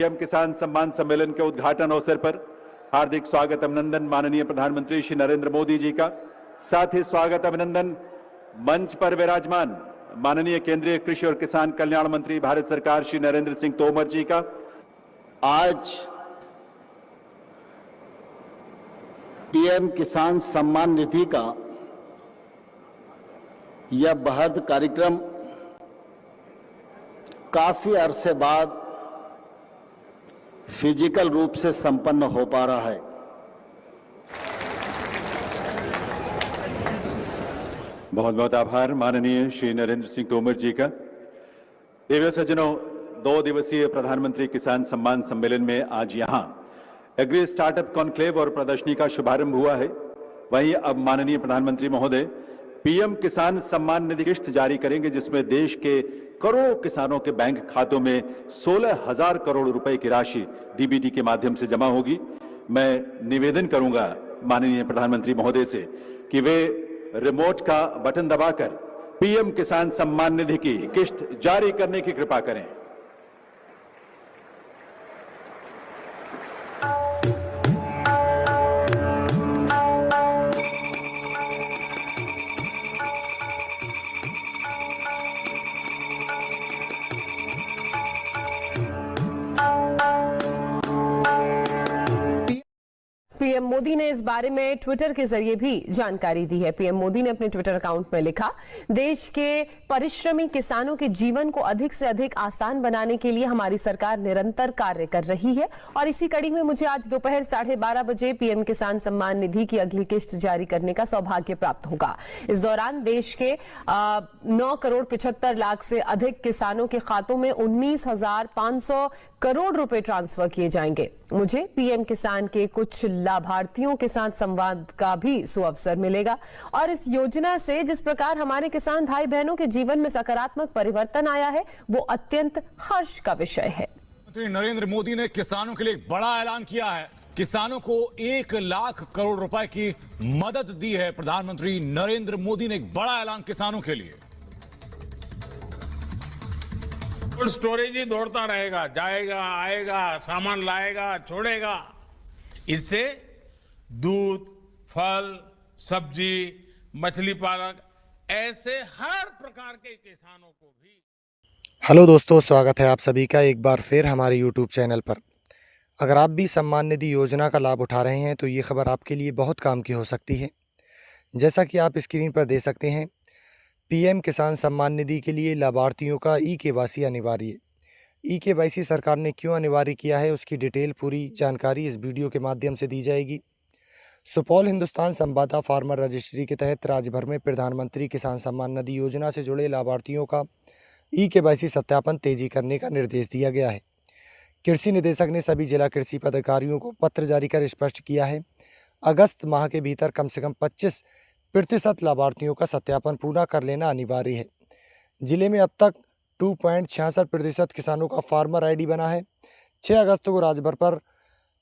PM किसान सम्मान सम्मेलन के उद्घाटन अवसर पर हार्दिक स्वागत अभिनंदन माननीय प्रधानमंत्री श्री नरेंद्र मोदी जी का। साथ ही स्वागत अभिनंदन मंच पर विराजमान माननीय केंद्रीय कृषि और किसान कल्याण मंत्री भारत सरकार श्री नरेंद्र सिंह तोमर जी का। आज पीएम किसान सम्मान निधि का यह बृहद कार्यक्रम काफी अरसे बाद फिजिकल रूप से संपन्न हो पा रहा है। बहुत बहुत आभार माननीय श्री नरेंद्र सिंह तोमर जी का। देवियों सज्जनों, 2 दिवसीय प्रधानमंत्री किसान सम्मान सम्मेलन में आज यहां एग्री स्टार्टअप कॉन्क्लेव और प्रदर्शनी का शुभारंभ हुआ है। वहीं अब माननीय प्रधानमंत्री महोदय पीएम किसान सम्मान निधि किस्त जारी करेंगे, जिसमें देश के करोड़ों किसानों के बैंक खातों में 16,000 करोड़ रुपए की राशि डीबीटी के माध्यम से जमा होगी। मैं निवेदन करूंगा माननीय प्रधानमंत्री महोदय से कि वे रिमोट का बटन दबाकर पीएम किसान सम्मान निधि की किस्त जारी करने की कृपा करें। पीएम मोदी ने इस बारे में ट्विटर के जरिए भी जानकारी दी है। पीएम मोदी ने अपने ट्विटर अकाउंट में लिखा, देश के परिश्रमी किसानों के जीवन को अधिक से अधिक आसान बनाने के लिए हमारी सरकार निरंतर कार्य कर रही है और इसी कड़ी में मुझे आज दोपहर 12:30 बजे पीएम किसान सम्मान निधि की अगली किस्त जारी करने का सौभाग्य प्राप्त होगा। इस दौरान देश के 9 करोड़ 75 लाख से अधिक किसानों के खातों में 19,500 करोड़ रुपए ट्रांसफर किए जाएंगे। मुझे पीएम किसान के कुछ लाभार्थियों के साथ संवाद का भी सुअवसर मिलेगा और इस योजना से जिस प्रकार हमारे किसान भाई बहनों के जीवन में सकारात्मक परिवर्तन आया है, वो अत्यंत हर्ष का विषय है। प्रधानमंत्री नरेंद्र मोदी ने किसानों के लिए एक बड़ा ऐलान किया है। किसानों को 1 लाख करोड़ रुपए की मदद दी है। प्रधानमंत्री नरेंद्र मोदी ने एक बड़ा ऐलान किसानों के लिए। कोल्ड स्टोरेज ही दौड़ता रहेगा, जाएगा आएगा, सामान लाएगा छोड़ेगा। इससे दूध, फल, सब्जी, मछली पालक ऐसे हर प्रकार के किसानों को भी। हेलो दोस्तों, स्वागत है आप सभी का एक बार फिर हमारे यूट्यूब चैनल पर। अगर आप भी सम्मान निधि योजना का लाभ उठा रहे हैं तो ये खबर आपके लिए बहुत काम की हो सकती है। जैसा कि आप स्क्रीन पर दे सकते हैं, पीएम किसान सम्मान निधि के लिए लाभार्थियों का ई-केवाईसी अनिवार्य। ई-केवाईसी सरकार ने क्यों अनिवार्य किया है, उसकी डिटेल पूरी जानकारी इस वीडियो के माध्यम से दी जाएगी। सुपौल हिंदुस्तान संवाददाता फार्मर रजिस्ट्री के तहत राज्य भर में प्रधानमंत्री किसान सम्मान निधि योजना से जुड़े लाभार्थियों का ई-केवाईसी सत्यापन तेजी करने का निर्देश दिया गया है। कृषि निदेशक ने सभी जिला कृषि पदाधिकारियों को पत्र जारी कर स्पष्ट किया है, अगस्त माह के भीतर कम से कम 25% लाभार्थियों का सत्यापन पूरा कर लेना अनिवार्य है। जिले में अब तक 2.66% किसानों का फार्मर आईडी बना है। 6 अगस्त को राज्यभर पर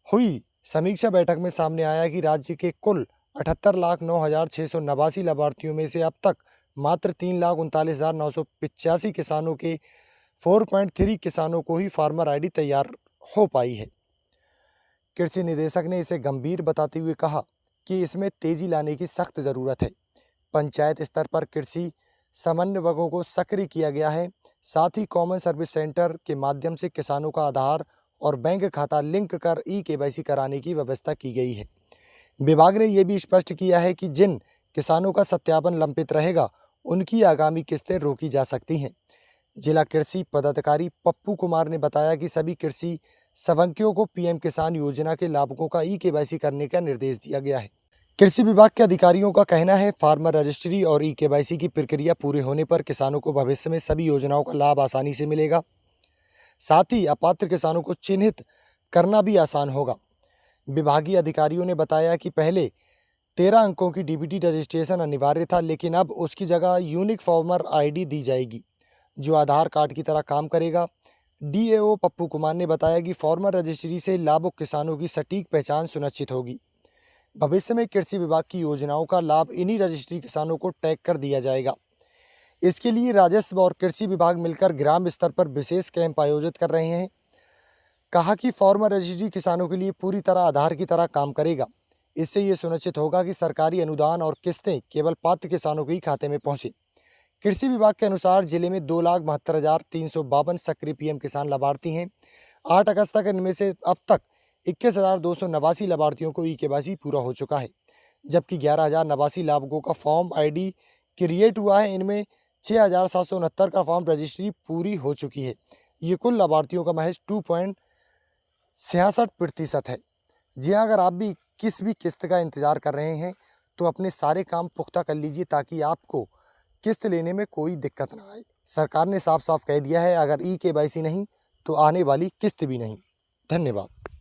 हुई समीक्षा बैठक में सामने आया कि राज्य के कुल 78,09,689 लाभार्थियों में से अब तक मात्र 3,39,985 किसानों के 4.3 किसानों को ही फार्मर आईडी तैयार हो पाई है। कृषि निदेशक ने इसे गंभीर बताते हुए कहा कि इसमें तेजी लाने की सख्त ज़रूरत है। पंचायत स्तर पर कृषि समन्वयकों को सक्रिय किया गया है। साथ ही कॉमन सर्विस सेंटर के माध्यम से किसानों का आधार और बैंक खाता लिंक कर ई-केवाईसी कराने की व्यवस्था की गई है। विभाग ने यह भी स्पष्ट किया है कि जिन किसानों का सत्यापन लंबित रहेगा उनकी आगामी किस्तें रोकी जा सकती हैं। जिला कृषि पदाधिकारी पप्पू कुमार ने बताया कि सभी कृषि सवंकियों को पीएम किसान योजना के लाभुकों का ई-केवाईसी करने का निर्देश दिया गया है। कृषि विभाग के अधिकारियों का कहना है, फार्मर रजिस्ट्री और ई-केवाईसी की प्रक्रिया पूरे होने पर किसानों को भविष्य में सभी योजनाओं का लाभ आसानी से मिलेगा। साथ ही अपात्र किसानों को चिन्हित करना भी आसान होगा। विभागीय अधिकारियों ने बताया कि पहले 13 अंकों की डीबीटी रजिस्ट्रेशन अनिवार्य था, लेकिन अब उसकी जगह यूनिक फार्मर आईडी दी जाएगी, जो आधार कार्ड की तरह काम करेगा। डीएओ पप्पू कुमार ने बताया कि फार्मर रजिस्ट्री से लाभुक किसानों की सटीक पहचान सुनिश्चित होगी। भविष्य में कृषि विभाग की योजनाओं का लाभ इन्हीं रजिस्ट्री किसानों को टैग कर दिया जाएगा। इसके लिए राजस्व और कृषि विभाग मिलकर ग्राम स्तर पर विशेष कैंप आयोजित कर रहे हैं। कहा कि फार्मर रजिस्ट्री किसानों के लिए पूरी तरह आधार की तरह काम करेगा। इससे ये सुनिश्चित होगा कि सरकारी अनुदान और किस्तें केवल पात्र किसानों के ही खाते में पहुंचे। कृषि विभाग के अनुसार जिले में 2,72,352 सक्रिय पीएम किसान लाभार्थी हैं। 8 अगस्त तक इनमें से अब तक 21,289 लाभार्थियों को ई-केवाईसी पूरा हो चुका है, जबकि 11,089 लाभुकों का फॉर्म आईडी क्रिएट हुआ है। इनमें 6,769 का फॉर्म रजिस्ट्री पूरी हो चुकी है। ये कुल लाभार्थियों का महज 2.66% है। जी हाँ, अगर आप भी किस भी किस्त का इंतजार कर रहे हैं तो अपने सारे काम पुख्ता कर लीजिए ताकि आपको किस्त लेने में कोई दिक्कत ना आए। सरकार ने साफ साफ कह दिया है, अगर ई-केवाईसी नहीं तो आने वाली किस्त भी नहीं। धन्यवाद।